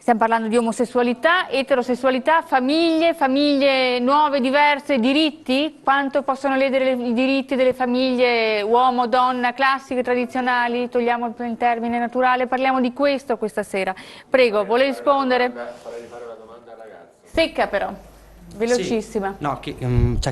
Stiamo parlando di omosessualità, eterosessualità, famiglie nuove, diverse, diritti? Quanto possono ledere i diritti delle famiglie uomo, donna, classiche, tradizionali? Togliamo il termine naturale, parliamo di questo questa sera. Prego, vuole rispondere? Farei rifare la domanda al ragazzo. Secca però. Velocissima. Sì, no,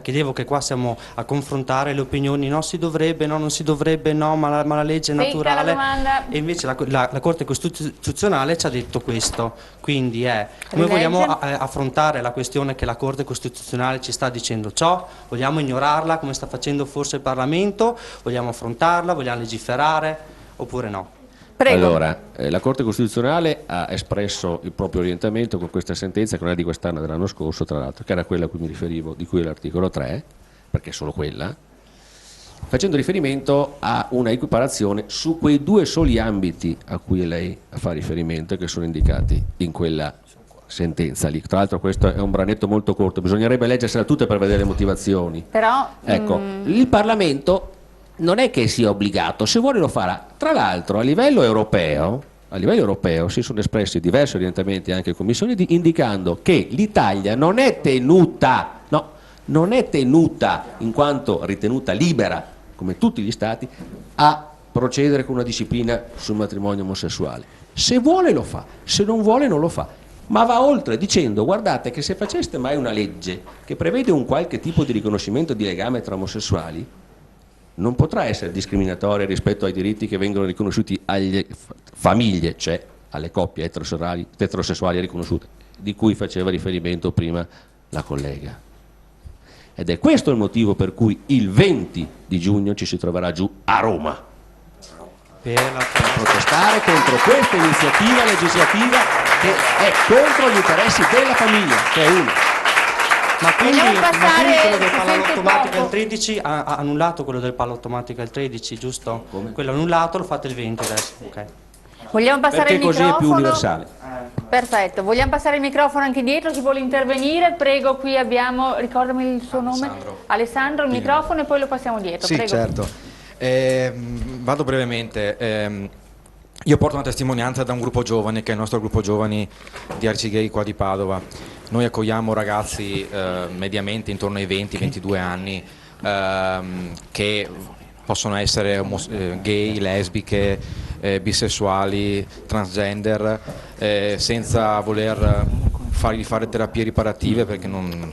chiedevo che qua siamo a confrontare le opinioni, no, si dovrebbe, no, non si dovrebbe, no, ma la legge è naturale. La domanda. E invece la Corte Costituzionale ci ha detto questo, quindi noi vogliamo affrontare la questione che la Corte Costituzionale ci sta dicendo ciò, vogliamo ignorarla come sta facendo forse il Parlamento, vogliamo affrontarla, vogliamo legiferare oppure no? Prego. Allora, la Corte Costituzionale ha espresso il proprio orientamento con questa sentenza, che non è di quest'anno, dell'anno scorso, tra l'altro, che era quella a cui mi riferivo, di cui è l'articolo 3, perché è solo quella, facendo riferimento a una equiparazione su quei due soli ambiti a cui lei fa riferimento e che sono indicati in quella sentenza lì. Tra l'altro questo è un branetto molto corto, bisognerebbe leggersela tutte per vedere le motivazioni. Però, ecco, il Parlamento non è che sia obbligato, se vuole lo farà. Tra l'altro a livello europeo si sono espressi diversi orientamenti anche in commissione indicando che l'Italia non è tenuta, in quanto ritenuta libera come tutti gli stati, a procedere con una disciplina sul matrimonio omosessuale. Se vuole lo fa, se non vuole non lo fa. Ma va oltre dicendo: guardate che se faceste mai una legge che prevede un qualche tipo di riconoscimento di legame tra omosessuali, non potrà essere discriminatoria rispetto ai diritti che vengono riconosciuti alle famiglie, cioè alle coppie eterosessuali riconosciute, di cui faceva riferimento prima la collega. Ed è questo il motivo per cui il 20 di giugno ci si troverà giù a Roma per protestare contro questa iniziativa legislativa che è contro gli interessi della famiglia, che è una. Ma quindi quello del palo sente automatico poco. il 13 ha annullato quello del palo automatico il 13, giusto? Come? Quello annullato, lo fate il 20 adesso, ok. vogliamo passare Perché il così microfono? è più universale. Perfetto, vogliamo passare il microfono anche dietro, chi vuole intervenire? Prego, qui abbiamo, ricordami il suo nome? Alessandro, il microfono e poi lo passiamo dietro. Sì, Prego. certo. Vado brevemente. Io porto una testimonianza da un gruppo giovani, che è il nostro gruppo giovani di Arcigay qua di Padova. Noi accogliamo ragazzi mediamente intorno ai 20-22 anni che possono essere gay, lesbiche, bisessuali, transgender, senza voler fargli fare terapie riparative perché non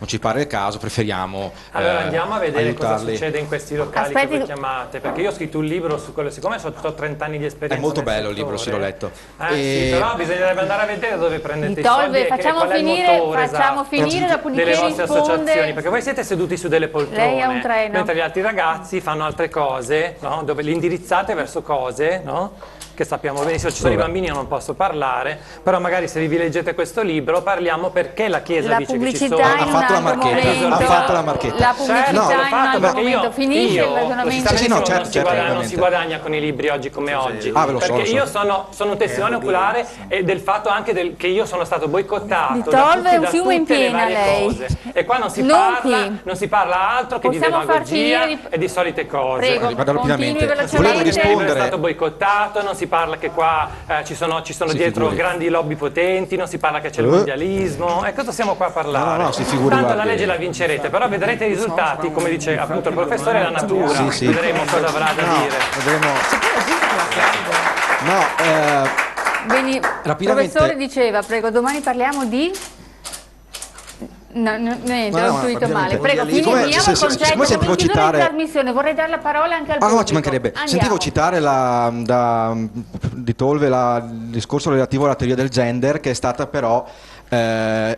ci pare il caso, preferiamo allora andiamo a vedere aiutarli. cosa succede in questi locali che voi chiamate, perché io ho scritto un libro su quello, siccome ho 30 anni di esperienza. È molto nel bello il libro, sì, l'ho letto. Sì, però bisognerebbe andare a vedere dove prendete i Tolve, soldi e facciamo qual è il motore, finire, dopodiché delle vostre associazioni, risponde. perché voi siete seduti su delle poltrone, Lei ha un treno. mentre gli altri ragazzi fanno altre cose, no? Dove li indirizzate verso cose, no? Che sappiamo benissimo, ci sono i bambini, io non posso parlare, però magari se vi leggete questo libro parliamo perché la Chiesa La dice che ci sono. pubblicità Ha fatto la marchetta, ha fatto la marchetta. La pubblicità Certo, l'ho in un fatto altro perché momento. Finisce il ragionamento. Sì, no, certo, non si ovviamente. guadagna con i libri oggi come oggi. Ah, ve lo so, perché lo so. io sono un testimone oculare e del fatto anche che io sono stato boicottato Di da Tolve è un da fiume in tutte le piena, varie lei. cose. E qua non si Non parla altro che Possiamo di far demagogia finire e di solite cose. Prego, Vado rapidamente. continui Volevo velocemente. rispondere. È stato boicottato, non si parla che qua ci sono dietro figuri. grandi lobby potenti, non si parla che c'è il mondialismo, e cosa stiamo qua a parlare? No, si figuri, Tanto la guardi. legge la vincerete, però vedrete i risultati, come dice appunto il professore, la natura, Sì. vedremo cosa avrà da dire. Vedremo. Il Rapidamente. professore diceva, prego, domani parliamo di... No, niente, ho intuito male. Prego, finiamo il concetto. Siccome sentivo Come chiudere citare... la trasmissione, vorrei dare la parola anche al Ah, pubblico. no, ci mancherebbe. Andiamo. Sentivo citare di Tolve il discorso relativo alla teoria del gender, che è stata però è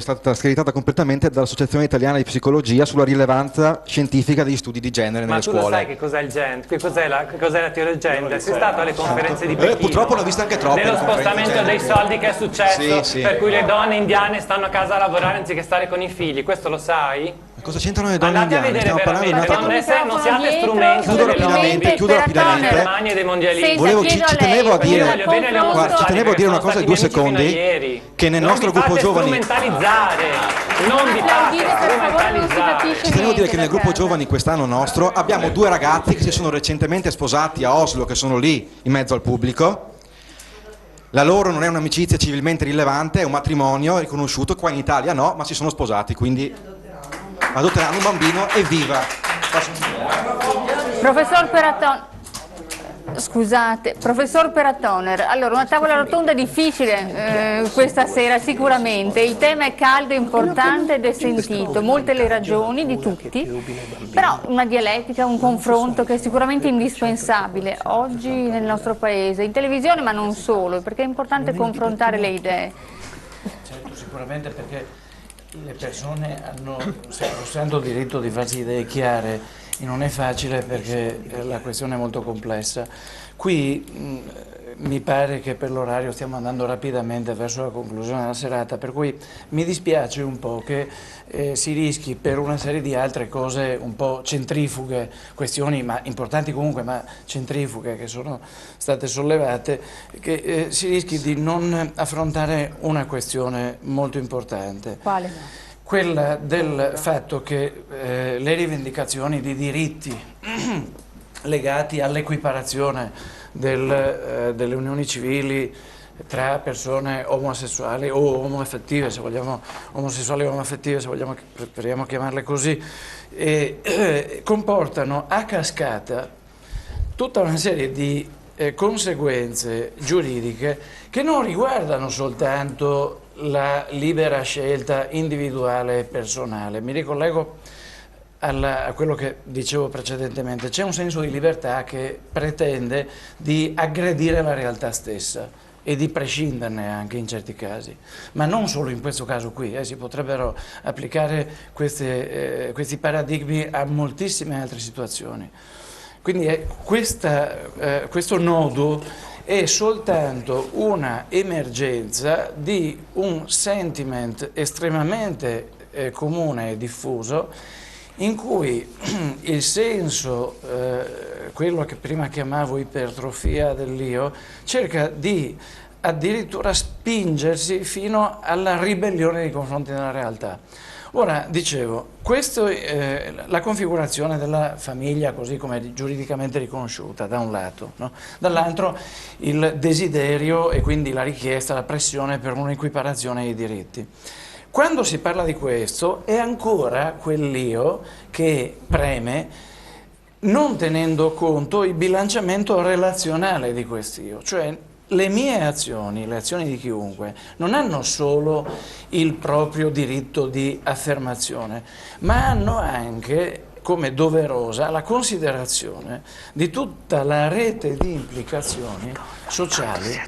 stata screditata completamente dall'Associazione Italiana di Psicologia sulla rilevanza scientifica degli studi di genere Ma nelle tu lo scuole. sai che cos'è il gender? Che cos'è la teoria del gender? Sei stato alle conferenze di Pechino? Purtroppo ne ho viste anche troppe. Dello le conferenze spostamento di dei genere. soldi che è successo, Sì. per cui le donne indiane stanno a casa a lavorare anziché stare con i figli, questo lo sai? Cosa c'entrano le donne Andate a indiane? vedere Stiamo parlando di veramente, un'altra non siate strumento Chiudo delle rapidamente, lobby, chiudo rapidamente. delle Germania e dei mondialisti. Senta, Volevo- chiedo ci a lei, tenevo a perché dire- nel Voglio bene le confronto- Guarda, ci tenevo a dire una cosa di 2 stati miei amici secondi, fino a ieri. che nel Non nostro vi gruppo fate giovani... strumentalizzare, non vi fate Applaudire, per favore, non si strumentalizzare. capisce Ci tenevo a dire che nel niente da gruppo casa. giovani quest'anno nostro abbiamo 2 ragazzi che si sono recentemente sposati a Oslo, che sono lì in mezzo al pubblico, La loro non è un'amicizia civilmente rilevante, è un matrimonio riconosciuto, qua in Italia no, ma si sono sposati, quindi adotteranno un bambino, evviva! Professor Peratoner, scusate, professor Peratoner, allora una tavola rotonda difficile questa sera sicuramente, il tema è caldo, importante ed è sentito, molte le ragioni di tutti, però una dialettica, un confronto che è sicuramente indispensabile oggi nel nostro paese, in televisione ma non solo, perché è importante confrontare le idee. Certo, sicuramente perché le persone hanno sacrosanto diritto di farsi idee chiare. E non è facile perché la questione è molto complessa. Qui mi pare che per l'orario stiamo andando rapidamente verso la conclusione della serata, per cui mi dispiace un po' che si rischi per una serie di altre cose un po' centrifughe, questioni ma importanti comunque, ma centrifughe che sono state sollevate, che si rischi di non affrontare una questione molto importante. Quale? Quella del fatto che le rivendicazioni di diritti legati all'equiparazione delle unioni civili tra persone omosessuali o omoaffettive, se vogliamo, omosessuali o omoaffettive, se vogliamo, preferiamo chiamarle così, comportano a cascata tutta una serie di conseguenze giuridiche che non riguardano soltanto la libera scelta individuale e personale. Mi ricollego a quello che dicevo precedentemente. C'è un senso di libertà che pretende di aggredire la realtà stessa e di prescinderne anche in certi casi, ma non solo in questo caso qui, si potrebbero applicare questi paradigmi a moltissime altre situazioni. Quindi questo nodo è soltanto una emergenza di un sentiment estremamente comune e diffuso in cui il senso, quello che prima chiamavo ipertrofia dell'io, cerca di addirittura spingersi fino alla ribellione nei confronti della realtà. Ora, dicevo, la configurazione della famiglia così come giuridicamente riconosciuta da un lato, no? Dall'altro il desiderio e quindi la richiesta, la pressione per un'equiparazione ai diritti. Quando si parla di questo è ancora quell'io che preme non tenendo conto il bilanciamento relazionale di quest'io, cioè le mie azioni, le azioni di chiunque, non hanno solo il proprio diritto di affermazione, ma hanno anche, come doverosa, la considerazione di tutta la rete di implicazioni sociali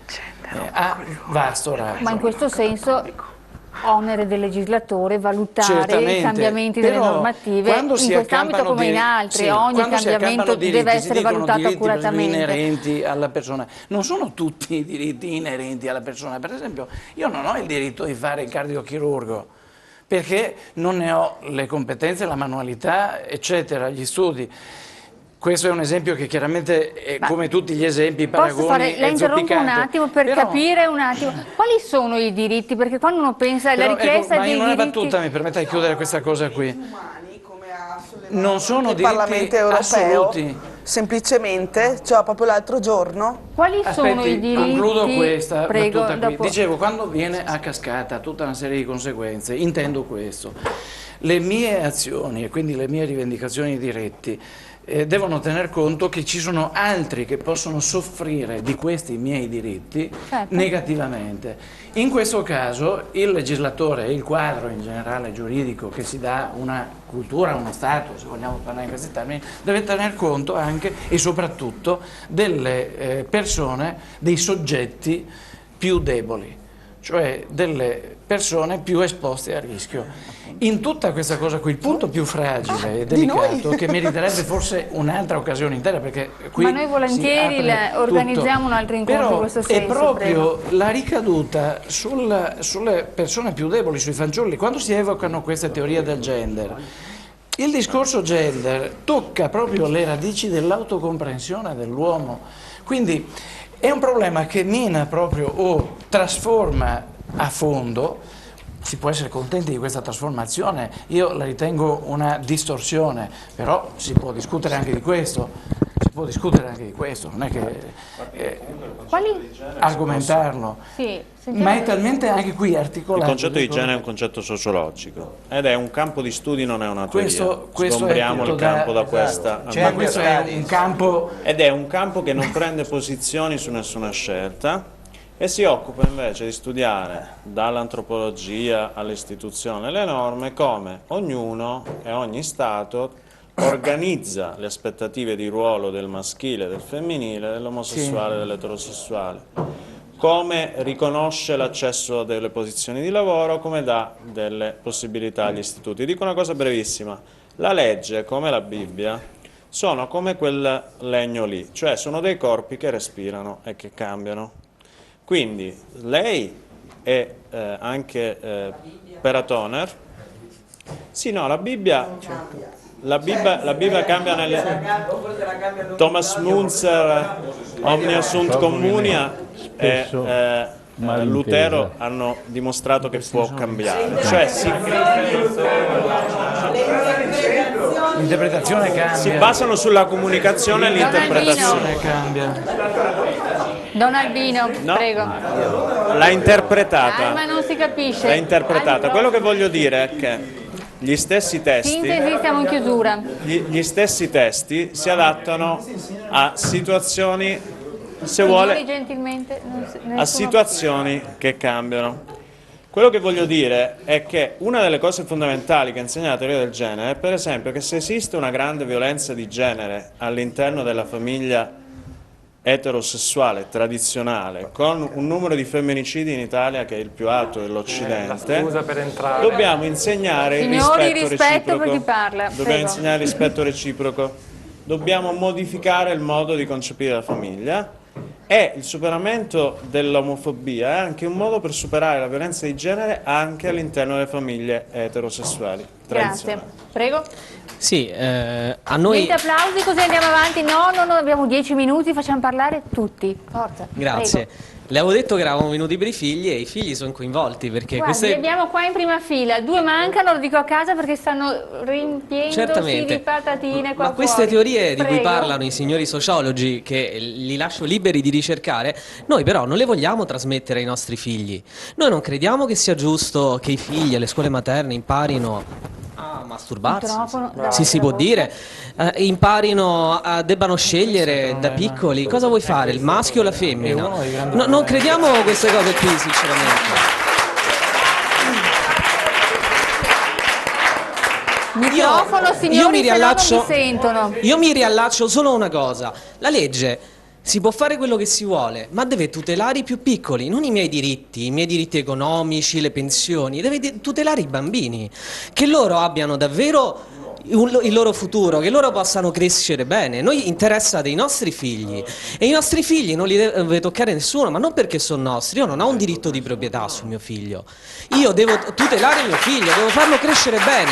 a vasto raggio. Ma in questo senso onere del legislatore valutare Certamente, i cambiamenti delle normative in quest'ambito come in altri, sì, ogni cambiamento deve essere valutato accuratamente. Inerenti alla persona. Non sono tutti i diritti inerenti alla persona, per esempio io non ho il diritto di fare il cardiochirurgo perché non ne ho le competenze, la manualità, eccetera, gli studi. Questo è un esempio che chiaramente, come tutti gli esempi, paragoni, la interrompo un attimo per capire un attimo quali sono i diritti, perché quando uno pensa alla richiesta ma dei in una diritti... battuta mi permetta di chiudere questa cosa qui. Non sono il diritti Parlamento europeo, assoluti. semplicemente, cioè proprio l'altro giorno. Quali sono i diritti? Concludo questa Prego, battuta qui. dopo... Dicevo, quando viene a cascata tutta una serie di conseguenze, intendo questo. Le mie azioni e quindi le mie rivendicazioni di diritti devono tener conto che ci sono altri che possono soffrire di questi miei diritti negativamente. In questo caso il legislatore e il quadro in generale giuridico che si dà una cultura, uno Stato, se vogliamo parlare in questi termini, deve tener conto anche e soprattutto delle persone, dei soggetti più deboli, cioè delle persone più esposte a rischio. In tutta questa cosa qui, il punto più fragile e delicato, che meriterebbe forse un'altra occasione intera, perché qui ma noi volentieri organizziamo un altro incontro in questo senso. È proprio la ricaduta sulle persone più deboli, sui fanciulli. Quando si evocano queste teorie del gender, il discorso gender tocca proprio le radici dell'autocomprensione dell'uomo. Quindi è un problema che mina proprio o trasforma a fondo. Si può essere contenti di questa trasformazione, io la ritengo una distorsione, però si può discutere anche di questo. Si può discutere anche di questo, non è che Quali? argomentarlo, Sì, ma è talmente anche qui articolato. Il concetto di genere è un concetto sociologico ed è un campo di studi, non è una teoria. Questo Sgombriamo è tutto il campo da esatto. questa. Ma questo è un campo... Ed è un campo che non prende posizioni su nessuna scelta e si occupa invece di studiare dall'antropologia all'istituzione le norme come ognuno e ogni Stato organizza le aspettative di ruolo del maschile, del femminile, dell'omosessuale e dell'eterosessuale, come riconosce l'accesso a delle posizioni di lavoro, come dà delle possibilità agli istituti. Dico una cosa brevissima, la legge, come la Bibbia, sono come quel legno lì, cioè sono dei corpi che respirano e che cambiano. Quindi lei è anche Peratoner. Sì, no, la Bibbia cambia nelle... Thomas Munzer, Omnia sunt communia e Lutero hanno dimostrato che può cambiare. Cioè L'interpretazione cambia. si basano sulla comunicazione e l'interpretazione. Don Albino, No, prego. l'ha interpretata. Ma non si capisce. L'ha interpretata. Altro? Quello che voglio dire è che gli stessi testi... Sintesi, siamo in chiusura. Gli stessi testi si adattano a situazioni, se Signori, vuole, gentilmente, a situazioni che cambiano. Quello che voglio dire è che una delle cose fondamentali che insegna la teoria del genere è, per esempio, che se esiste una grande violenza di genere all'interno della famiglia eterosessuale tradizionale, con un numero di femminicidi in Italia che è il più alto dell'Occidente, Scusa per entrare. dobbiamo insegnare il Signori, rispetto rispetto reciproco. per chi parla, Dobbiamo prego. insegnare il rispetto reciproco. Dobbiamo modificare il modo di concepire la famiglia e il superamento dell'omofobia è anche un modo per superare la violenza di genere anche all'interno delle famiglie eterosessuali Grazie. tradizionali. Prego. Sì, a noi... Niente applausi, così andiamo avanti. No, abbiamo 10 minuti, facciamo parlare tutti. Forza. Grazie. Prego. Le avevo detto che eravamo venuti per i figli e i figli sono coinvolti perché Guardi, li queste... abbiamo qua in prima fila. 2 mancano, lo dico a casa perché stanno riempiendosi Certamente. di patatine qua Ma queste fuori. teorie di cui Prego. parlano i signori sociologi, che li lascio liberi di ricercare, noi però non le vogliamo trasmettere ai nostri figli. Noi non crediamo che sia giusto che i figli alle scuole materne imparino a masturbarsi, Microfono, sì, si può dire, imparino, debbano scegliere da piccoli cosa vuoi fare, il maschio o la femmina. Non crediamo queste cose qui, sinceramente. Microfono, signori, se no non mi sentono. Io mi riallaccio solo a una cosa, la legge si può fare quello che si vuole, ma deve tutelare i più piccoli, non i miei diritti economici, le pensioni, deve tutelare i bambini, che loro abbiano davvero il loro futuro, che loro possano crescere bene. Noi interessa dei nostri figli e i nostri figli non li deve toccare nessuno, ma non perché sono nostri. Io non ho un diritto di proprietà su mio figlio, io devo tutelare mio figlio, devo farlo crescere bene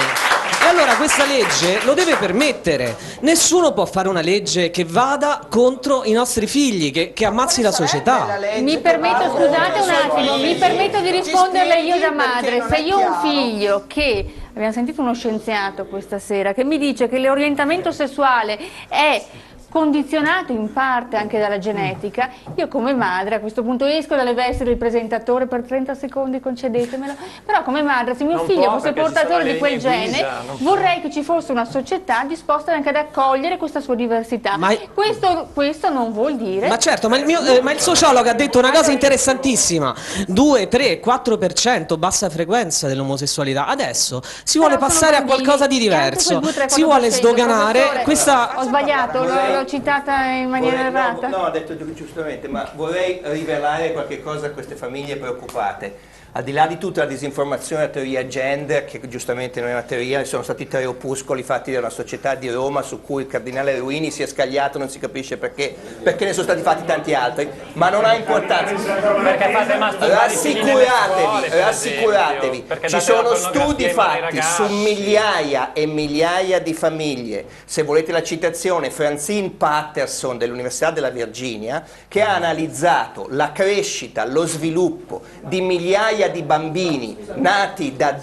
e allora questa legge lo deve permettere. Nessuno può fare una legge che vada contro i nostri figli, che ammazzi la società. Mi permetto, scusate un attimo, mi permetto di risponderle io da madre. Se io ho un figlio che, abbiamo sentito uno scienziato questa sera, che mi dice che l'orientamento sessuale è condizionato in parte anche dalla genetica, io come madre, a questo punto esco dalle vesti del presentatore per 30 secondi, concedetemelo, però come madre, se mio Non figlio può, fosse perché ci sono portatore le di quel linee gene, guida, non può. vorrei che ci fosse una società disposta anche ad accogliere questa sua diversità. Ma- Questo non vuol dire... Ma certo, ma il sociologo ha detto una cosa interessantissima: 2, 3, 4% bassa frequenza dell'omosessualità. Adesso si vuole Però sono passare a bambini, qualcosa di e anche diverso, quel 2-3-4%, si vuole sdoganare professore, questa... Ho sbagliato, l'ho citata in maniera errata? No, ha detto giustamente, ma vorrei rivelare qualche cosa a queste famiglie preoccupate. Al di là di tutta la disinformazione, la teoria gender, che giustamente non è una teoria, sono stati 3 opuscoli fatti da una società di Roma su cui il cardinale Ruini si è scagliato, non si capisce perché ne sono stati fatti tanti altri, ma non ha importanza. Perché fate masturbare i figli nelle scuole, per Rassicuratevi, esempio, perché ci date sono la pornografia studi ai vari fatti ragazzi. su migliaia e migliaia di famiglie. Se volete la citazione, Franzini Tim Patterson dell'Università della Virginia, che ha analizzato la crescita, lo sviluppo di migliaia di bambini nati da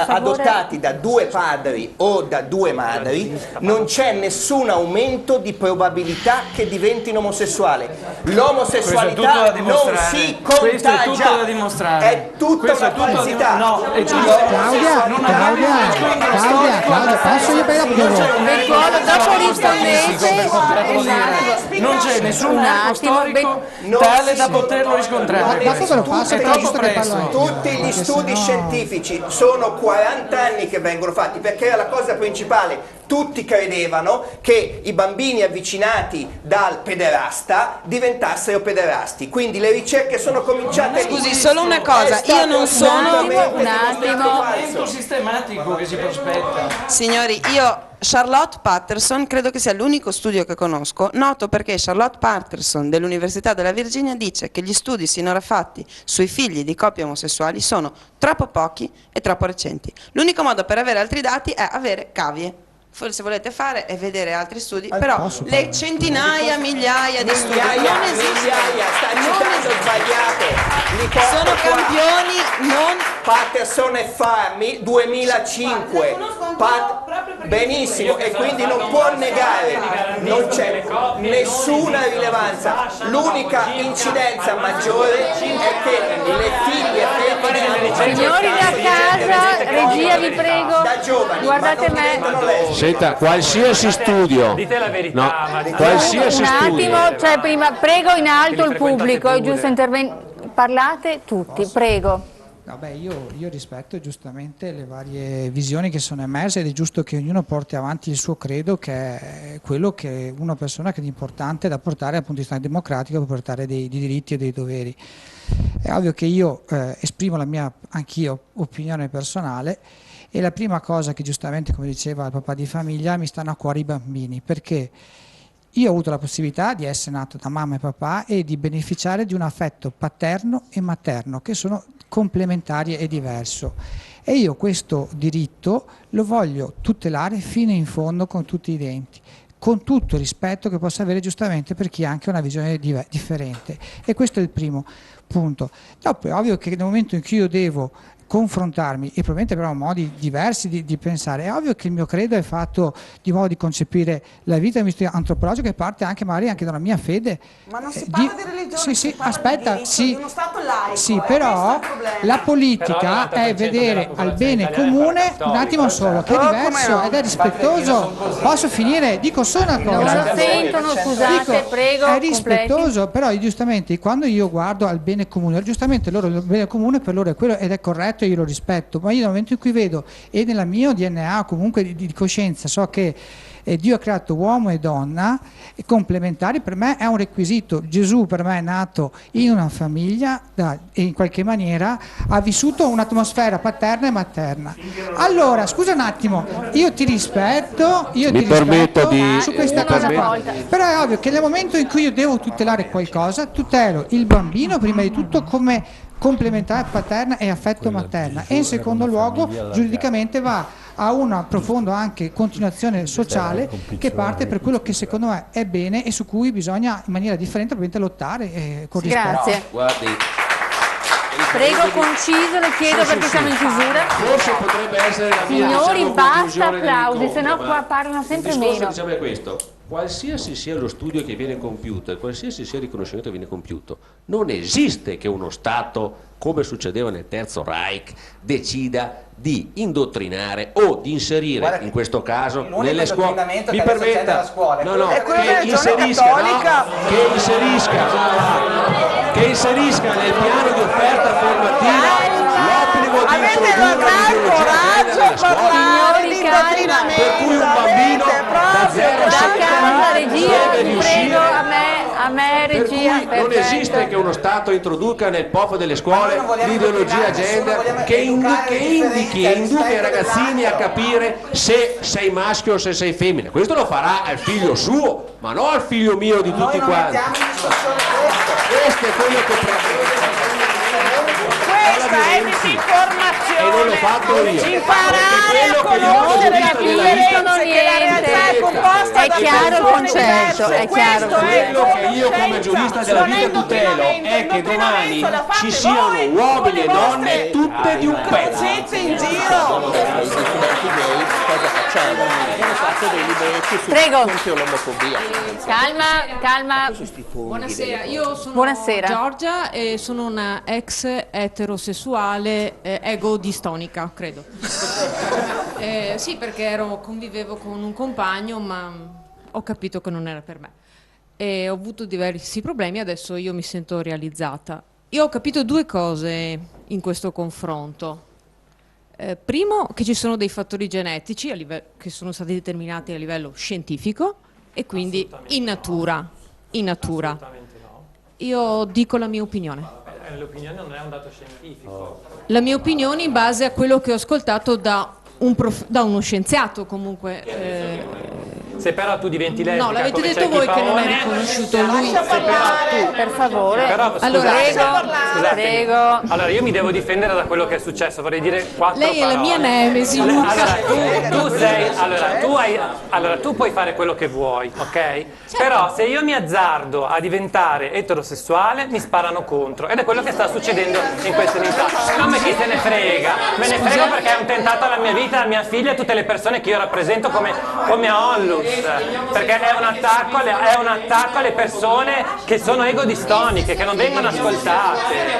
adottati da 2 padri o da 2 madri, non c'è nessun aumento di probabilità che diventino omosessuali. L'omosessualità non si contagia. Questo è tutto da dimostrare. È tutta una falsità. No, è Claudia, posso io per Dopo rispondete, non c'è nessun marco storico tale da poterlo riscontrare. È troppo presto. Tutti gli studi scientifici sono 40 anni che vengono fatti, perché era la cosa principale. Tutti credevano che i bambini avvicinati dal pederasta diventassero pederasti, quindi le ricerche sono cominciate. Scusi, solo una cosa, io non sono un attimo Sistematico che si prospetta. Signori, io Charlotte Patterson credo che sia l'unico studio che conosco, noto perché Charlotte Patterson dell'Università della Virginia dice che gli studi sinora fatti sui figli di coppie omosessuali sono troppo pochi e troppo recenti. L'unico modo per avere altri dati è avere cavie. Se volete fare e vedere altri studi, però le centinaia, migliaia di studi non esistono. Sono campioni, non Patterson e Farmi 2005. Benissimo, e quindi non può negare, non c'è nessuna rilevanza. L'unica incidenza maggiore è che le figlie femmine, signori da casa, regia vi prego, guardate me. Senta, qualsiasi studio, Dite la verità, ma dite qualsiasi Un studio, attimo, cioè prima prego in alto il pubblico, è giusto parlate tutti, prego. Vabbè, io rispetto giustamente le varie visioni che sono emerse ed è giusto che ognuno porti avanti il suo credo, che è quello che una persona che è importante da portare dal punto di vista democratico, per portare dei diritti e dei doveri. È ovvio che io esprimo la mia, anch'io, opinione personale, e la prima cosa che giustamente, come diceva il papà di famiglia, mi stanno a cuore i bambini, perché io ho avuto la possibilità di essere nato da mamma e papà e di beneficiare di un affetto paterno e materno che sono complementari e diverso, e io questo diritto lo voglio tutelare fino in fondo con tutti i denti, con tutto il rispetto che possa avere giustamente per chi ha anche una visione differente, e questo è il primo punto. Dopo è ovvio che nel momento in cui io devo confrontarmi, e probabilmente avrò modi diversi di pensare, è ovvio che il mio credo è fatto di modo di concepire la vita antropologica, che parte anche magari anche dalla mia fede. Ma non si parla di religione, si parla aspetta, di diritto, di uno Stato laico. Sì, però la politica è vedere al bene comune, un attimo solo, che è diverso ed è rispettoso. Posso finire? Dico solo una cosa. Non lo sentono, scusate, prego. È rispettoso, però giustamente quando io guardo al bene comune, giustamente loro il bene comune per loro è quello ed è corretto, io lo rispetto, ma io nel momento in cui vedo, e nella mio DNA comunque di coscienza, so che Dio ha creato uomo e donna e complementari, per me è un requisito. Gesù per me è nato in una famiglia e in qualche maniera ha vissuto un'atmosfera paterna e materna. Allora, scusa un attimo, io ti rispetto, su questa cosa qua, però è ovvio che nel momento in cui io devo tutelare qualcosa, tutelo il bambino prima di tutto come complementare paterna e affetto materna, e in secondo luogo giuridicamente va a una profonda anche continuazione sociale che parte per quello che secondo me è bene e su cui bisogna in maniera differente probabilmente lottare con rispetto. Grazie. guardi, Prego, conciso, le chiedo perché siamo in chiusura. forse potrebbe essere la mia, Signori, diciamo, basta conclusione applausi, dell'incontro, sennò ma qua parlano sempre il discorso, meno. diciamo, è questo: qualsiasi sia lo studio che viene compiuto e qualsiasi sia il riconoscimento che viene compiuto, non esiste che uno Stato, come succedeva nel Terzo Reich, decida di indottrinare o di inserire, in questo caso, nelle scuole. Mi permetta, che inserisca nel piano di offerta formativa l'obbligo di introdurre parlare di indottrinamento. per cui un bambino da 0 a 7 anni deve riuscire. A me Per cui regia, non perfetto. esiste che uno Stato introduca nel POF delle scuole l'ideologia gender che indichi e induca i ragazzini a capire se sei maschio o se sei femmina. Questo lo farà al figlio suo, ma non al figlio mio di tutti quanti. Questo è quello che Questa è disinformazione. E non l'ho fatto io. Imparare a conoscere la capiscono che la realtà è niente. composta È da chiaro il concetto, è chiaro. Quello che io come giurista della vita tutelo è che domani ci siano uomini e donne tutte di un pezzo. in giro! I dissidenti gay cosa facciamo? Abbiamo fatto dei libretti contro l'omofobia. Calma. Buonasera, io sono Buonasera. Giorgia e sono una ex eterosessuale ego-distonica, credo. Sì, perché convivevo con un compagno, ma ho capito che non era per me. E ho avuto diversi problemi, adesso io mi sento realizzata. Io ho capito due cose in questo confronto. Primo, che ci sono dei fattori genetici che sono stati determinati a livello scientifico e quindi in natura. Assolutamente no. Io dico la mia opinione. L'opinione non è un dato scientifico. La mia opinione in base a quello che ho ascoltato da uno scienziato comunque. Se però tu diventi lesbica, No, l'avete come detto c'è voi chi che non è Paone, riconosciuto lui. se però tu, Per favore. però, Allora, Prego. Allora, io mi devo difendere da quello che è successo, vorrei dire quattro Lei è parole. la mia nemesi, Luca. Allora, tu puoi fare quello che vuoi, ok? Però se io mi azzardo a diventare eterosessuale, mi sparano contro. Ed è quello che sta succedendo in queste unità. Non me chi se ne frega. Me ne frego perché è un tentato alla mia vita, alla mia figlia e a tutte le persone che io rappresento come Onlus. Perché è un attacco alle persone che sono egodistoniche, che non vengono ascoltate.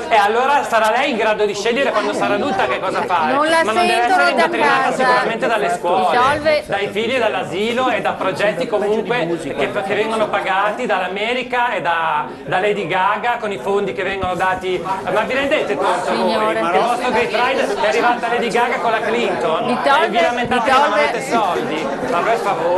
E allora sarà lei in grado di scegliere quando sarà adulta che cosa fare. Non la Ma non deve sentono essere da indottrinata casa. sicuramente dalle scuole, Risolve. dai figli dall'asilo e da progetti comunque che vengono pagati dall'America e da Lady Gaga con i fondi che vengono dati. Ma vi rendete conto voi? Signore, Il vostro Gay Pride è arrivata Lady Gaga con la Clinton e vi lamentate che non avete soldi? Ma per favore.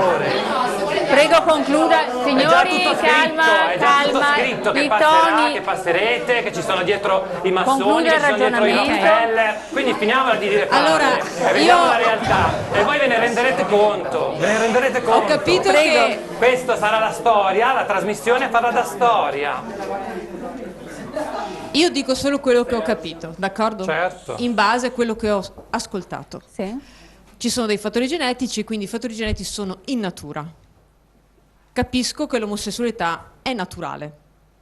Prego concluda, signori, È già tutto scritto che passerà, che passerete, che ci sono dietro i massoni, Concluda che il ci sono dietro i ragionamento. Rockefeller. Quindi finiamola di dire Allora, e vediamo la realtà. E voi ve ne renderete conto. Ho capito che Questa sarà la storia, la trasmissione farà da storia. io dico solo quello che ho capito, d'accordo? Certo. In base a quello che ho ascoltato. Sì. Ci sono dei fattori genetici, quindi i fattori genetici sono in natura. Capisco che l'omosessualità è naturale,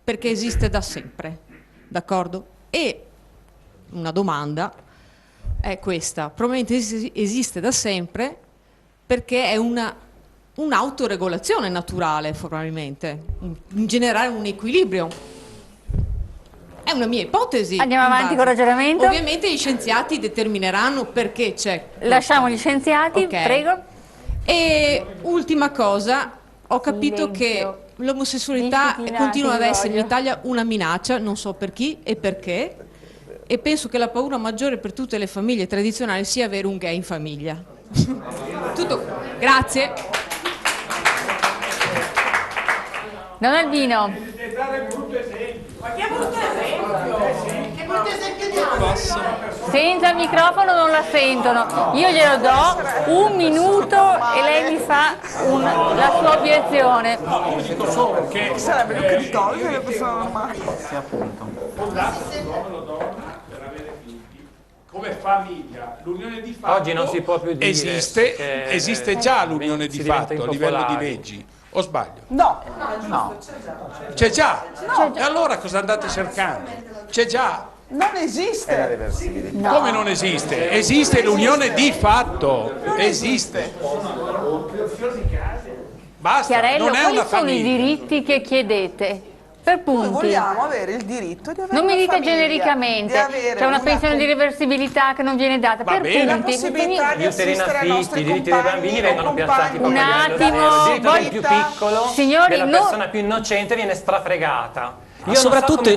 perché esiste da sempre, d'accordo? E una domanda è questa, probabilmente esiste da sempre perché è un'autoregolazione naturale, probabilmente, in generale un equilibrio. È una mia ipotesi. Andiamo in avanti base. col ragionamento. Ovviamente gli scienziati determineranno perché c'è. Lasciamo gli scienziati, Ok. prego. E ultima cosa, ho capito che l'omosessualità continua ad essere in Italia una minaccia, non so per chi e perché, e penso che la paura maggiore per tutte le famiglie tradizionali sia avere un gay in famiglia. Tutto qua. Grazie. Don Albino. Senza il microfono non la sentono. Io glielo do 1 minuto e lei mi fa la sua obiezione. No, dico solo che sarebbe Luca di togliere le persone normali. Sì, appunto. Come famiglia, l'unione di fatto Oggi non si può più dire che esiste già l'unione di si diventa fatto a livello di impopolari. leggi, o sbaglio? No. C'è già. E allora cosa andate cercando? C'è già. Non esiste. Come non esiste? Esiste l'unione di fatto. Esiste. Basta, Chiarello, non è quali una sono i famiglia. diritti che chiedete? Per Noi punti. vogliamo avere il diritto di avere Non mi una dite famiglia, genericamente, di avere c'è una pensione di reversibilità che non viene data. Va Per bene. la punti. possibilità di Gli uteri in assistere ai affitto, nostri i diritti dei bambini compagni vengono o piazzati compagni. proprio a livello attimo, zero. Il diritto del più voi- piccolo, Signori, della no- persona più innocente viene strafregata. Ma soprattutto-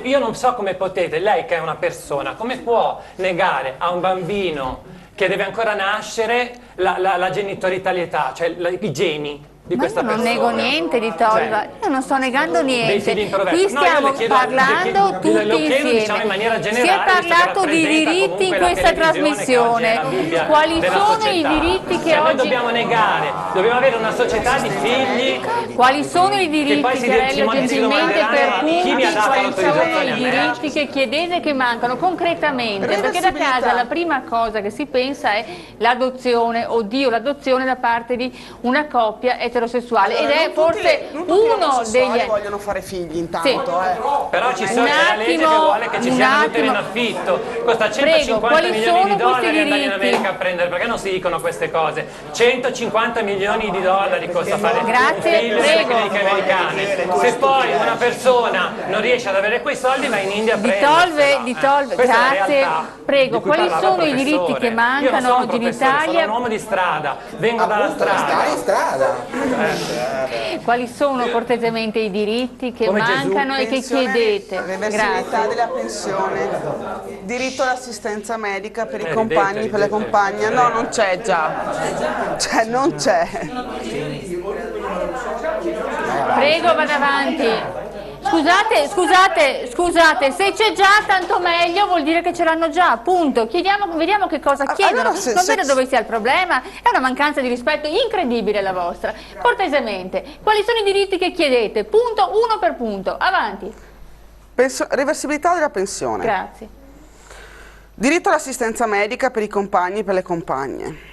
Io non so come potete, lei che è una persona, come può negare a un bambino che deve ancora nascere la genitorialità, cioè i geni di Ma questa io non persona? nego niente di Tolva, io non sto negando Dei niente. figli in proverbo. Qui No, io stiamo le chiedo- parlando lo tutti chiedo, insieme. diciamo, in maniera Si è generale, parlato visto che di rappresenta diritti in comunque la questa televisione trasmissione. che oggi è la Bibbia Quali della sono società. i diritti che Cioè, noi oggi dobbiamo negare, dobbiamo avere una società di figli. Quali sono i Che poi diritti, si Chiarello, si gentilmente domanderanno per chi mi punti, ha dato quali sono l'autorizzazione i a me? diritti che chiedete che mancano concretamente? Perché da casa la prima cosa che si pensa è l'adozione, oddio, l'adozione da parte di una coppia eterosessuale ed è forse uno degli... vogliono fare figli intanto, Sì. Però ci sono, Un c'è la legge che attimo, vuole che ci un siano tutte in attimo. affitto, costa Prego, 150 quali milioni sono di dollari questi andare in diritti? America a prendere, perché non si dicono queste cose? 150 milioni di dollari costa fare Grazie, un film nelle prego. cliniche americane. Se poi una persona non riesce ad avere quei soldi va in India a Di Tolve, Questa è la grazie. realtà Prego, di cui quali parlava il sono i diritti professore. che Io non mancano sono un oggi in professore, sono Italia? un uomo di strada, vengo dalla strada. Quali sono cortesemente i diritti che Come Gesù. mancano e che chiedete? Reversibilità Grazie. della pensione, diritto all'assistenza medica per i Ridete, compagni, per le ridete. compagne. No, non c'è già. Cioè, non c'è. Prego, vada avanti. Scusate, se c'è già tanto meglio vuol dire che ce l'hanno già, punto. Vediamo che cosa chiedono. allora se- Non se- vedo dove sia il problema, è una mancanza di rispetto incredibile la vostra. Cortesemente, quali sono i diritti che chiedete? Punto, uno per punto, avanti. Reversibilità della pensione. Grazie. Diritto all'assistenza medica per i compagni e per le compagne.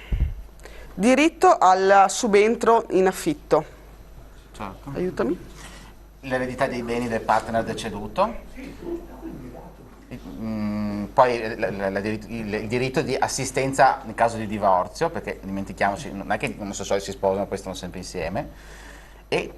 Diritto al subentro in affitto. Certo. Aiutami. L'eredità dei beni del partner deceduto, poi il diritto di assistenza nel caso di divorzio, perché dimentichiamoci, non è che non so si sposano, poi stanno sempre insieme, e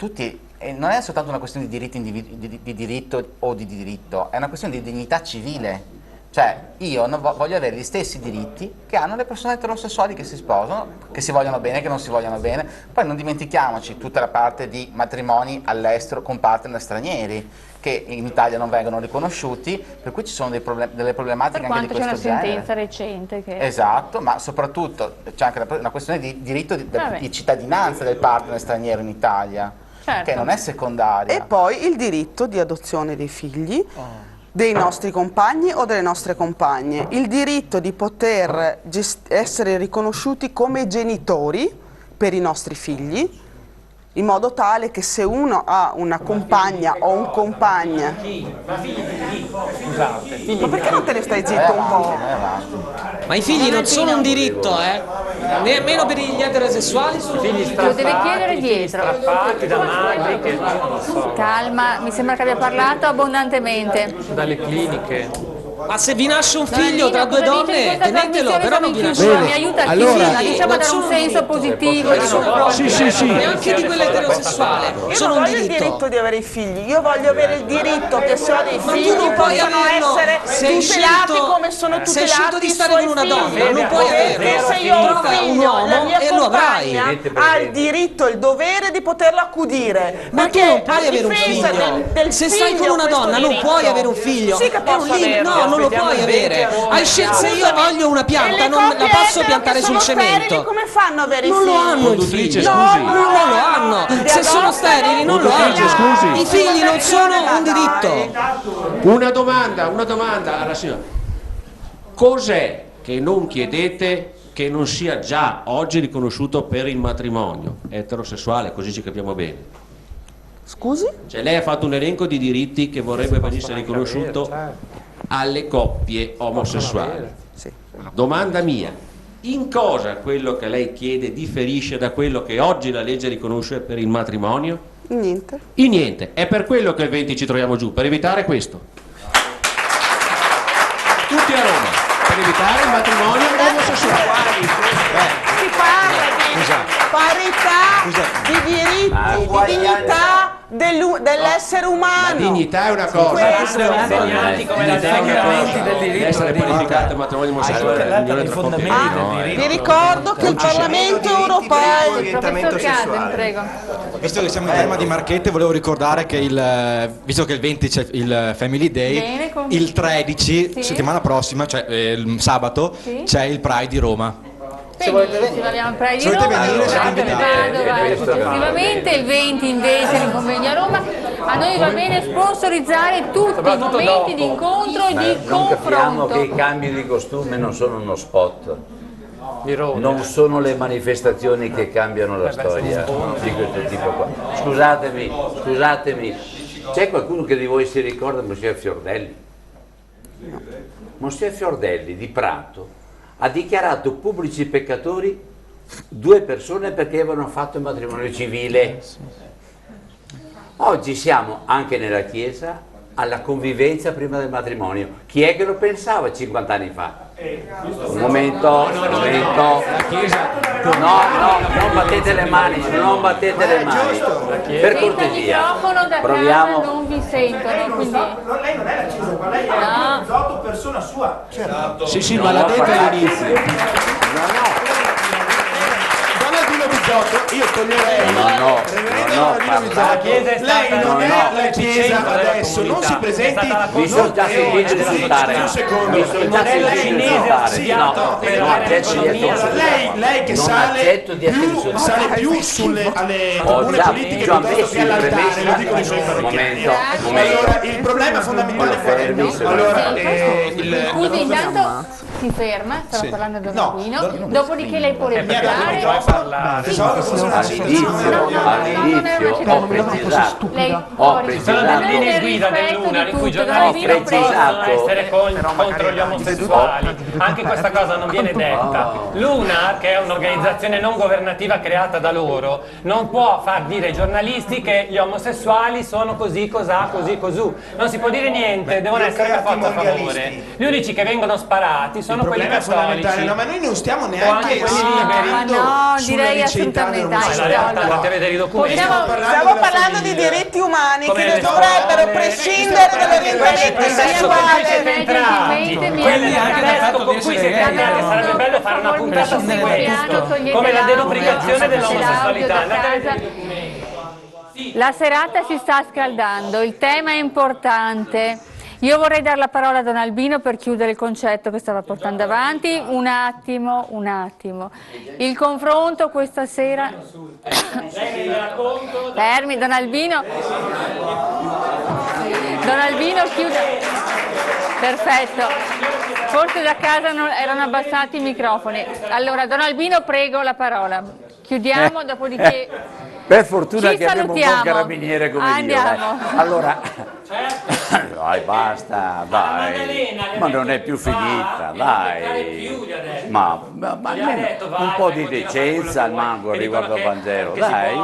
non è soltanto una questione di diritto o di diritto, è una questione di dignità civile. Cioè, io voglio avere gli stessi diritti che hanno le persone eterosessuali che si sposano, che si vogliono bene, che non si vogliono bene. Poi non dimentichiamoci tutta la parte di matrimoni all'estero con partner stranieri, che in Italia non vengono riconosciuti, per cui ci sono delle problematiche Per anche di quanto c'è una questo genere. sentenza recente che... Esatto, ma soprattutto c'è anche una questione di diritto di cittadinanza del partner straniero in Italia, Certo. che non è secondaria. E poi il diritto di adozione dei figli dei nostri compagni o delle nostre compagne, il diritto di poter essere riconosciuti come genitori per i nostri figli, in modo tale che se uno ha una compagna o un compagno... Scusate. Ma perché non te ne stai zitto un po'? Ma i figli non sono un diritto, nemmeno per gli eterosessuali sono Figli Lo deve chiedere figli dietro. strappati da madri che non so, Calma, mi sembra che abbia parlato abbondantemente. dalle cliniche. Ma se vi nasce un figlio tra due Cosa dice donne, questa tenetelo, trasmissione? però Siamo non vi in nasce chiusura, un mi aiuta chi allora- sia, riusciamo a dare un senso positivo. neanche di quella eterosessuale, Io sono non un voglio il diritto. diritto di avere i figli, io voglio avere il diritto che se ho dei Ma tu figli non puoi possano averlo, essere sei tutelati scelto- come sono tutelati sei scelto di i stare suoi con una figli. donna, non puoi Perché averlo. se io ho un Trova un figlio, la uomo mia e lo avrai. compagna ha il diritto, il dovere di poterlo accudire. Ma tu Perché non puoi a avere un difesa figlio. del Se stai figlio con una questo donna non diritto. puoi avere un figlio. Sì che È un posso limite, averlo. no, non lo Aspettiamo puoi il avere. 20 a Roma. Hai scelto, se io voglio una E pianta le non la coppie posso etere piantare che sul sono sterili, cemento. come fanno ad avere i Non figli? lo hanno i Conduttrice, figli. scusi. Non lo hanno. Se sono sterili non lo Conduttrice, hanno. scusi. I figli non sono un diritto. Una domanda alla signora. Cos'è che non chiedete che non sia già oggi riconosciuto per il matrimonio eterosessuale, così ci capiamo bene? Scusi? Cioè lei ha fatto un elenco di diritti che vorrebbe venisse riconosciuto alle coppie omosessuali. Domanda mia, in cosa quello che lei chiede differisce da quello che oggi la legge riconosce per il matrimonio? Niente. In niente, è per quello che il 20 ci troviamo giù, per evitare questo. Tutti a Roma, per evitare il matrimonio omosessuale. Si parla di parità, di diritti, di dignità dell'essere umano. La dignità è una cosa. Questo. Essere qualificato il matrimonio omosessuale è l'unione tra coppie gay, Vi ricordo che il Parlamento europeo... Professor Casen, prego. Visto che siamo in tema di marchette, volevo ricordare che visto che il 20 c'è il Family Day, Bene, il 13, Sì. settimana prossima, cioè il sabato, Sì. c'è il Pride di Roma. Benissimo, abbiamo il Pride di Se volete Roma, venire, siete invitati. successivamente il 20 invece il convegno a Roma. A noi va bene sponsorizzare tutti i momenti di incontro e di Non capiamo confronto. che i cambi di costume non sono uno spot, non sono le manifestazioni che cambiano la storia di questo tipo qua. Scusatemi, c'è qualcuno che di voi si ricorda Monsieur Fiordelli? Monsieur Fiordelli di Prato ha dichiarato pubblici peccatori due persone perché avevano fatto il matrimonio civile. Oggi siamo anche nella Chiesa alla convivenza prima del matrimonio. Chi è che lo pensava 50 anni fa? Un momento, no, non battete le mani, non battete le mani, per cortesia. Proviamo. Non vi sentono, quindi... Lei non è la Chiesa, ma lei è un Bizzotto persona sua. Sì, ma l'ha detto all'inizio. Bizzotto, io toglierei la Chiesa è stata, lei non è la Chiesa adesso, non si presenti. Mi sono già sentito insultare. Il modello cinese ha studiato per l'economia. Lei che sale più sulle tribune politiche piuttosto che all'altare, lo dicono i suoi parrocchiani. Allora, il problema fondamentale è Scusi, intanto si ferma, stava parlando Don Albino, dopodiché lei può replicare. All'inizio ho precisato, sono delle linee guida dell'UNAR in cui i giornalisti non possono essere contro gli omosessuali. Anche questa cosa non viene detta. L'UNAR, che è un'organizzazione non governativa creata da loro, non può far dire ai giornalisti che gli omosessuali sono così, cosà, così, cosù. Non si può dire niente, devono essere per forza a favore. Gli unici che vengono sparati sono quelli cattolici. No, ma noi non stiamo neanche direi assolutamente. Andate a vedere i documenti. Stiamo parlando di diritti umani che non dovrebbero prescindere dall'orientamento sessuale. Quello è anche l'effetto con cui siete andati. Sarebbe bello fare una puntata su questo, come la derubricazione dell'omosessualità. Andate a vedere i documenti. La serata si sta scaldando, il tema è importante. Io vorrei dare la parola a Don Albino per chiudere il concetto che stava portando avanti. Un attimo. Il confronto questa sera... Fermi, Don Albino chiude... Perfetto. Forse da casa erano abbassati i microfoni. Allora, Don Albino, prego la parola. Chiudiamo, dopodiché... Per fortuna ci che abbiamo un buon carabiniere come Andiamo. Dio. Allora, dai, basta, dai. Ma non è più finita, dai. Ma almeno un po' di decenza al mango riguardo al Vangelo, dai.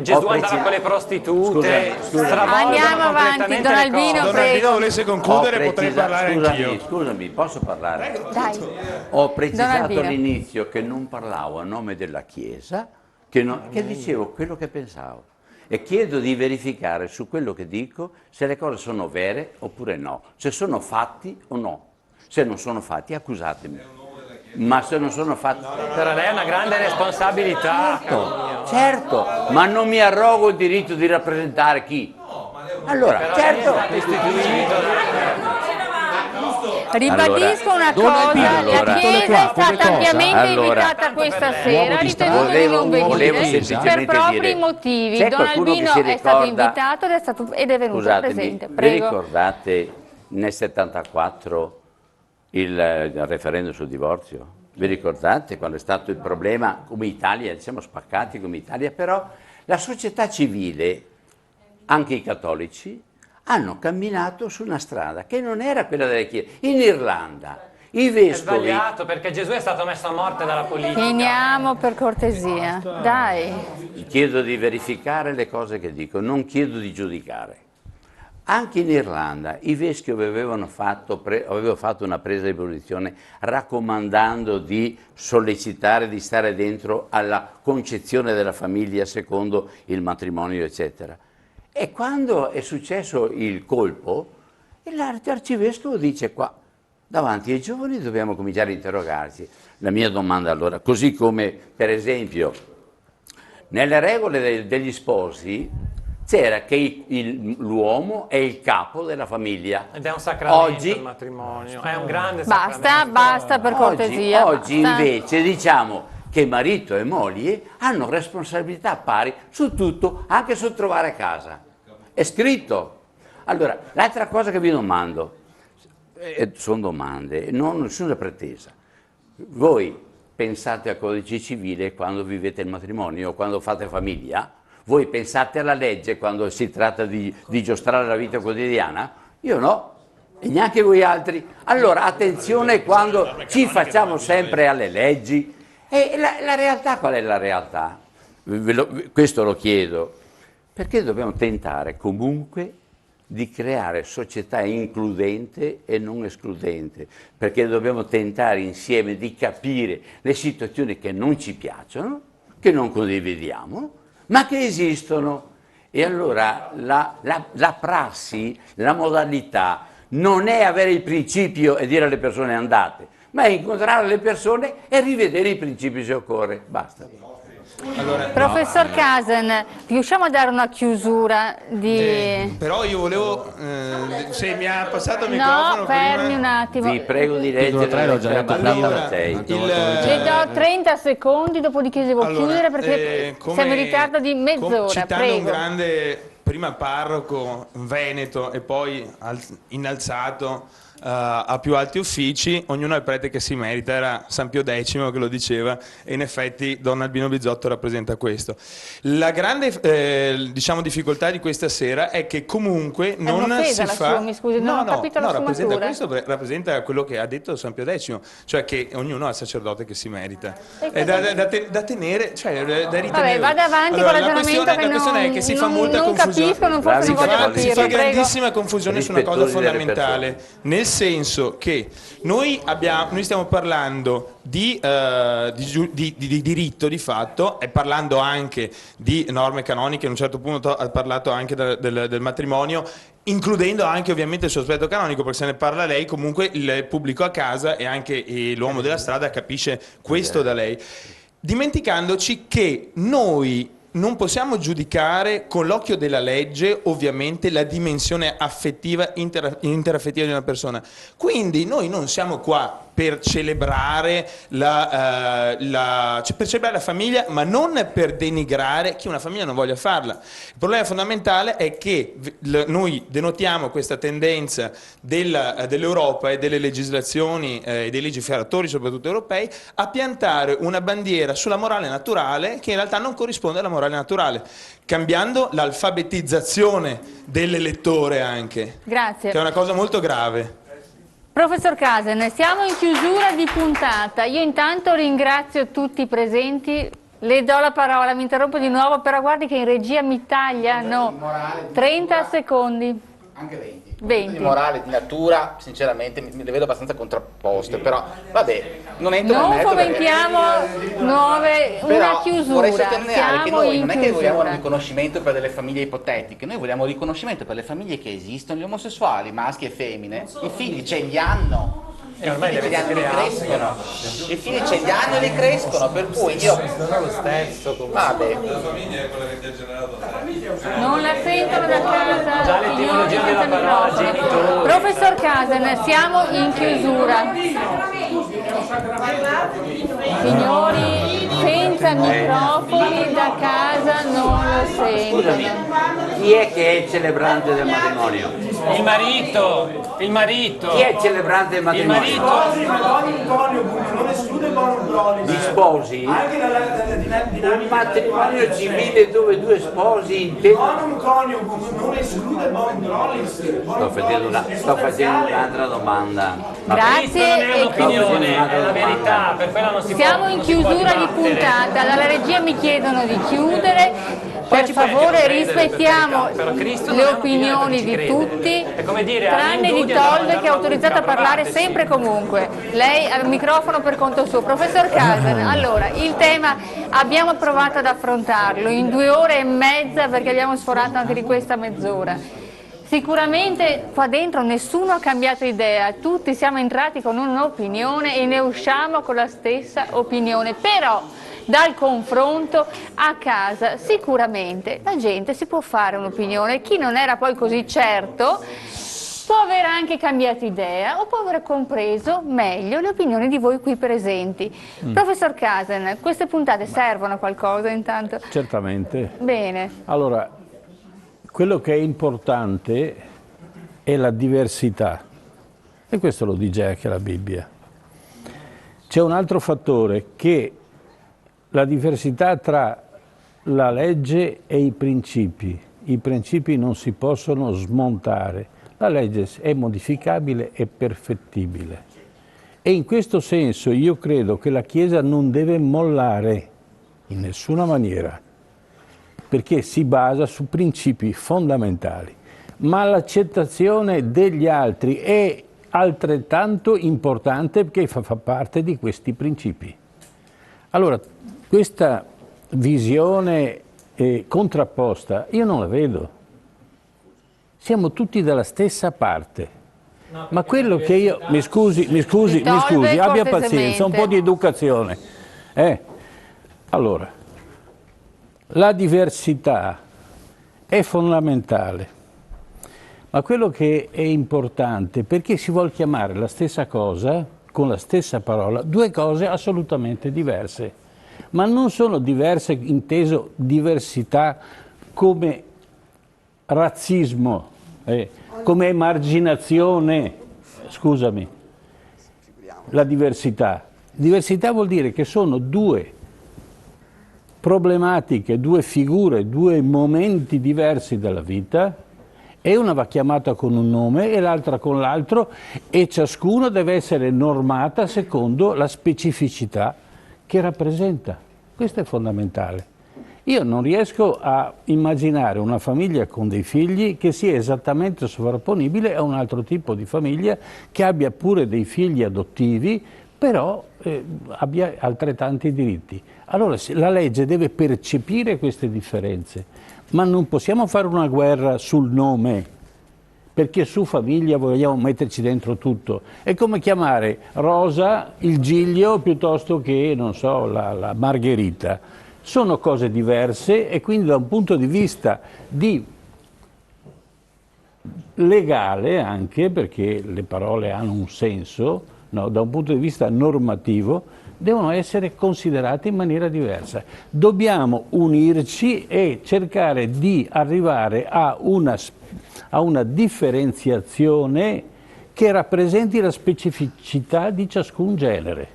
Gesù andava con le prostitute. Andiamo avanti, Don Albino, Don Albino volesse concludere, potrei parlare anch'io. Scusami, posso parlare? Dai. Ho precisato all'inizio che non parlavo a nome della Chiesa, che dicevo quello che pensavo. E chiedo di verificare su quello che dico se le cose sono vere oppure no, se sono fatti o no. Se non sono fatti, accusatemi. Ma se non sono fatti... Per lei è una grande responsabilità. Certo, ma non mi arrogo il diritto di rappresentare chi. Allora, certo. Ribadisco una cosa, la Chiesa è stata ampiamente invitata questa sera, ha ritenuto di non venire per propri motivi. Don Albino è stato invitato ed è venuto presente. Vi ricordate nel 74 il referendum sul divorzio? Vi ricordate quando è stato il problema come Italia, siamo spaccati come Italia, però la società civile, anche i cattolici, hanno camminato su una strada che non era quella delle chiese. In Irlanda i vescovi... È sbagliato perché Gesù è stato messo a morte dalla politica. Finiamo per cortesia, dai. Chiedo di verificare le cose che dico, non chiedo di giudicare. Anche in Irlanda i vescovi avevano fatto una presa di posizione raccomandando di sollecitare, di stare dentro alla concezione della famiglia secondo il matrimonio, eccetera. E quando è successo il colpo, l'arcivescovo dice qua, davanti ai giovani dobbiamo cominciare a interrogarci. La mia domanda allora, così come per esempio nelle regole degli sposi c'era che l'uomo è il capo della famiglia. Ed è un sacramento il matrimonio, è un grande sacramento. Basta per cortesia. Oggi invece diciamo che marito e moglie hanno responsabilità pari su tutto, anche sul trovare casa. È scritto. Allora, l'altra cosa che vi domando, sono domande, non nessuna pretesa. Voi pensate al codice civile quando vivete il matrimonio o quando fate famiglia? Voi pensate alla legge quando si tratta di giostrare la vita quotidiana? Io no. E neanche voi altri. Allora, attenzione quando ci facciamo sempre alle leggi. E la realtà, qual è la realtà? Questo lo chiedo. Perché dobbiamo tentare comunque di creare società includente e non escludente, perché dobbiamo tentare insieme di capire le situazioni che non ci piacciono, che non condividiamo, ma che esistono. E allora la prassi, la modalità, non è avere il principio e dire alle persone andate, ma è incontrare le persone e rivedere i principi se occorre. Basta. Allora, Professor Casen, riusciamo a dare una chiusura di... Però io volevo, se mi ha passato il microfono No, fermi prima... un attimo. Vi prego di leggere la lettera mandata da 6. Le do 30 secondi, dopodiché devo chiudere perché come- siamo in ritardo di mezz'ora. Citando Prego. un grande, prima parroco veneto e poi innalzato a più alti uffici, ognuno ha il prete che si merita, era San Pio X che lo diceva, e in effetti Don Albino Bizzotto rappresenta questo. La grande diciamo, difficoltà di questa sera è che comunque non si un'offesa la fa... sua, mi scusi, non ho capito la rappresenta sfumatura. questo, rappresenta quello che ha detto San Pio X, cioè che ognuno ha il sacerdote che si merita. E È da tenere, cioè da ritenere. Vabbè, vada avanti Allora, con il ragionamento la questione è che si fa molta confusione. capisco, non forse non voglio capire. Si fa prego. grandissima confusione su una cosa Rispettosi delle fondamentale, nel senso che noi stiamo parlando di diritto di fatto, e parlando anche di norme canoniche, a un certo punto ha parlato anche del matrimonio, includendo anche ovviamente il suo aspetto canonico, perché se ne parla lei, comunque il pubblico a casa e anche l'uomo della strada capisce questo da lei, dimenticandoci che noi non possiamo giudicare con l'occhio della legge ovviamente la dimensione affettiva, interaffettiva di una persona. Quindi noi non siamo qua per celebrare la famiglia, ma non per denigrare chi una famiglia non voglia farla. Il problema fondamentale è che noi denotiamo questa tendenza dell'Europa e delle legislazioni e dei legiferatori, soprattutto europei, a piantare una bandiera sulla morale naturale che in realtà non corrisponde alla morale naturale, cambiando l'alfabetizzazione dell'elettore anche. Grazie. Che è una cosa molto grave. Professor Casen, siamo in chiusura di puntata. Io intanto ringrazio tutti i presenti. Le do la parola, mi interrompo di nuovo, però guardi che in regia mi taglia. No, 30 secondi. Anche 20. 20. Di morale, di natura, sinceramente mi le vedo abbastanza contrapposte, però vabbè, non entro nel Non merito fomentiamo perché... una Però chiusura. vorrei sottolineare che Siamo noi in non è che vogliamo chiusura. un riconoscimento per delle famiglie ipotetiche, noi vogliamo un riconoscimento per le famiglie che esistono, gli omosessuali, maschi e femmine, i figli ce li hanno. I figli ce li hanno e li crescono, i figli ce li hanno e li crescono, per cui io... lo stesso. Vabbè. Non la sentono da casa. Già l'etimologia della parola genitori. Professor Casen, siamo in chiusura. Signori, senza microfoni da casa non lo Scusami, sentono. chi è che è il celebrante del matrimonio? Il marito, il marito. Chi è il celebrante del Il matrimonio? Non esclude bonum prolis. Gli sposi? Anche Un matrimonio civile dove due sposi intendono... bonum coniugum non esclude bonum prolis. Sto facendo un'altra domanda. Grazie Non è un'opinione, è la verità, per quella non si può. Siamo in chiusura di puntata, dalla regia mi chiedono di chiudere. Per favore rispettiamo le opinioni di tutti, tranne di Tolve che è autorizzato a parlare sempre e comunque. Lei ha il microfono per conto suo. Professor Casen, allora, il tema abbiamo provato ad affrontarlo in 2 ore e mezza perché abbiamo sforato anche di questa mezz'ora. Sicuramente qua dentro nessuno ha cambiato idea, tutti siamo entrati con un'opinione e ne usciamo con la stessa opinione, però dal confronto a casa sicuramente la gente si può fare un'opinione, chi non era poi così certo può aver anche cambiato idea o può aver compreso meglio le opinioni di voi qui presenti. Professor Casen, queste puntate servono a qualcosa intanto? Certamente. Bene. Allora, quello che è importante è la diversità, e questo lo dice anche la Bibbia. C'è un altro fattore, che la diversità tra la legge e i principi non si possono smontare. La legge è modificabile e perfettibile. E in questo senso io credo che la Chiesa non deve mollare in nessuna maniera, perché si basa su principi fondamentali. Ma l'accettazione degli altri è altrettanto importante perché fa parte di questi principi. Allora, questa visione contrapposta io non la vedo. Siamo tutti dalla stessa parte. No, ma quello che io... Mi scusi, abbia pazienza, un po' di educazione. Allora, la diversità è fondamentale, ma quello che è importante, perché si vuol chiamare la stessa cosa, con la stessa parola, due cose assolutamente diverse. Ma non sono diverse inteso diversità come razzismo, come emarginazione, scusami, la diversità. Diversità vuol dire che sono due problematiche, due figure, due momenti diversi della vita, e una va chiamata con un nome e l'altra con l'altro, e ciascuno deve essere normata secondo la specificità che rappresenta. Questo è fondamentale. Io non riesco a immaginare una famiglia con dei figli che sia esattamente sovrapponibile a un altro tipo di famiglia che abbia pure dei figli adottivi, però abbia altrettanti diritti. Allora la legge deve percepire queste differenze, ma non possiamo fare una guerra sul nome, perché su famiglia vogliamo metterci dentro tutto. È come chiamare Rosa il Giglio piuttosto che, non so, la Margherita. Sono cose diverse e quindi da un punto di vista legale anche, perché le parole hanno un senso, no? Da un punto di vista normativo, devono essere considerate in maniera diversa. Dobbiamo unirci e cercare di arrivare a una differenziazione che rappresenti la specificità di ciascun genere.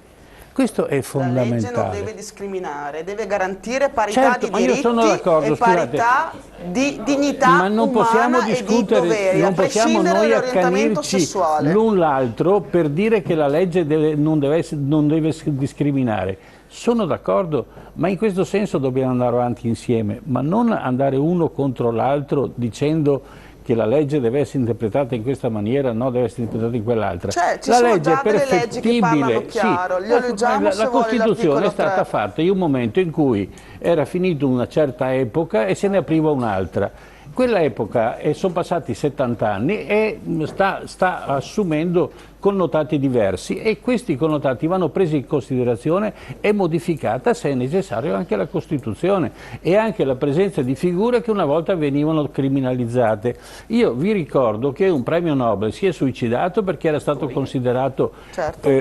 Questo è fondamentale. La legge non deve discriminare, deve garantire parità di diritti e parità di dignità ma non possiamo umana discutere, e di doveri, non possiamo noi accanirci l'un l'altro per dire che la legge non deve discriminare. Sono d'accordo, ma in questo senso dobbiamo andare avanti insieme, ma non andare uno contro l'altro dicendo che la legge deve essere interpretata in questa maniera, no, deve essere interpretata in quell'altra. Cioè, ci la sono legge già è delle leggi che parlano chiaro, glielo leggiamo se la vuole Costituzione è stata l'articolo 3. fatta in un momento in cui era finita una certa epoca e se ne apriva un'altra. Quella epoca, sono passati 70 anni e sta assumendo connotati diversi e questi connotati vanno presi in considerazione e modificata, se è necessario, anche la Costituzione e anche la presenza di figure che una volta venivano criminalizzate. Io vi ricordo che un premio Nobel si è suicidato perché era stato considerato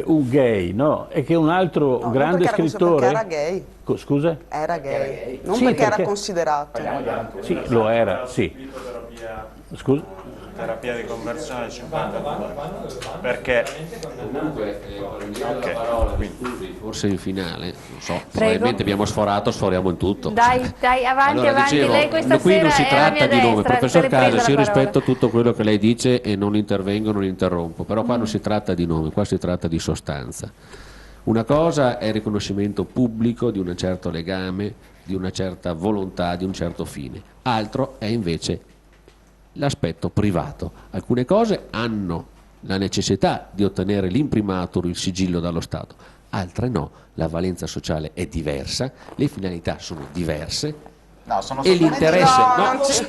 un gay, no? E che un altro grande scrittore... Perché era gay. Scusa? Era gay, non sì, perché era considerato. Sì, lo era, sì. Scusa? Terapia di conversione 50. Perché comunque forse in finale, non so, probabilmente abbiamo sforiamo in tutto. Dai, avanti, allora, avanti. Dicevo, Lei questa qui sera non si tratta di nome, professor Cases, io parola. rispetto tutto quello che lei dice e non intervengo, non interrompo, però qua non si tratta di nome, qua si tratta di sostanza. Una cosa è il riconoscimento pubblico di un certo legame, di una certa volontà, di un certo fine, altro è invece l'aspetto privato. Alcune cose hanno la necessità di ottenere l'imprimatur, il sigillo dallo Stato, altre no, la valenza sociale è diversa, le finalità sono diverse. No, sono e l'interesse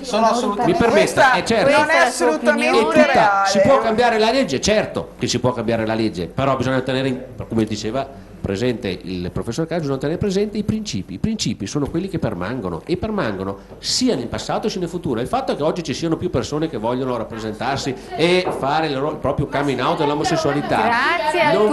sono assolutamente mi permetta, certo, non è assolutamente reale. Si può cambiare la legge, certo che si può cambiare la legge, però bisogna tenere, come diceva presente il professor Caggio, bisogna tenere presente i principi. I principi sono quelli che permangono e permangono sia nel passato sia nel futuro. Il fatto che oggi ci siano più persone che vogliono rappresentarsi e fare il proprio coming out dell'omosessualità non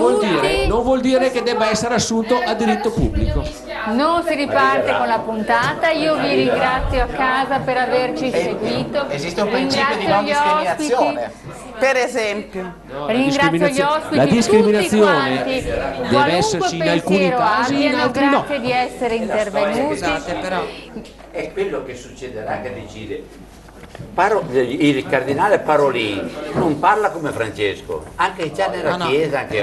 vuol dire che debba essere assunto a diritto pubblico. Non si riparte con la puntata, io vi ringrazio a casa per averci seguito. Esiste un principio di non discriminazione. Per esempio. Ringrazio gli ospiti, la discriminazione tutti quanti, deve esserci in alcuni casi, in altri no. Grazie di essere intervenuti. È quello che succederà che decide il cardinale Parolin non parla come Francesco, anche già nella Chiesa, anche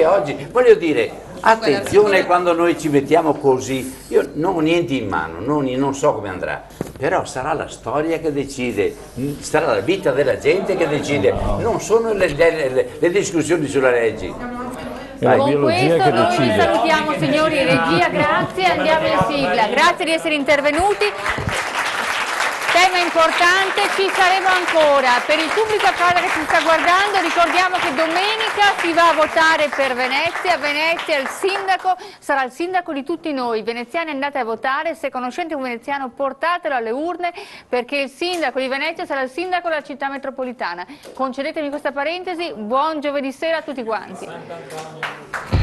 oggi. Voglio dire, attenzione quando noi ci mettiamo così, io non ho niente in mano, non so come andrà, però sarà la storia che decide, sarà la vita della gente che decide, non sono le discussioni sulle leggi. Con questo noi vi salutiamo, signori regia, grazie, andiamo in sigla, grazie di essere intervenuti. Tema importante, ci saremo ancora. Per il pubblico a casa che ci sta guardando, ricordiamo che domenica si va a votare per Venezia. Venezia, il sindaco sarà il sindaco di tutti noi. Veneziani, andate a votare, se conoscete un veneziano portatelo alle urne, perché il sindaco di Venezia sarà il sindaco della città metropolitana. Concedetemi questa parentesi, buon giovedì sera a tutti quanti.